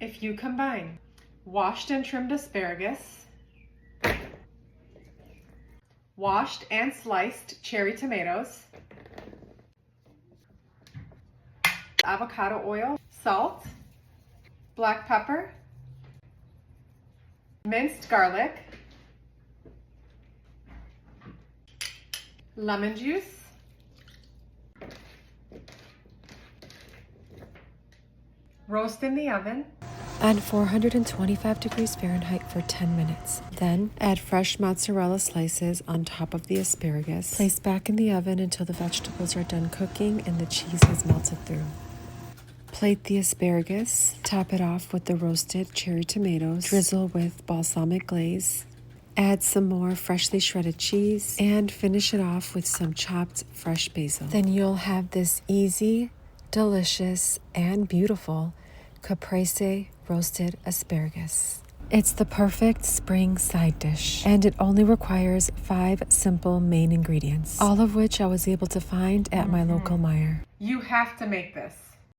If you combine washed and trimmed asparagus, washed and sliced cherry tomatoes, avocado oil, salt, black pepper, minced garlic, lemon juice, roast in the oven at 425 degrees Fahrenheit for 10 minutes. Then add fresh mozzarella slices on top of the asparagus. Place back in the oven until the vegetables are done cooking and the cheese has melted through. Plate the asparagus, top it off with the roasted cherry tomatoes, drizzle with balsamic glaze, add some more freshly shredded cheese, and finish it off with some chopped fresh basil. Then you'll have this easy, delicious, and beautiful Caprese roasted asparagus. It's the perfect spring side dish, and it only requires 5 simple main ingredients, all of which I was able to find at my local Meijer. You have to make this.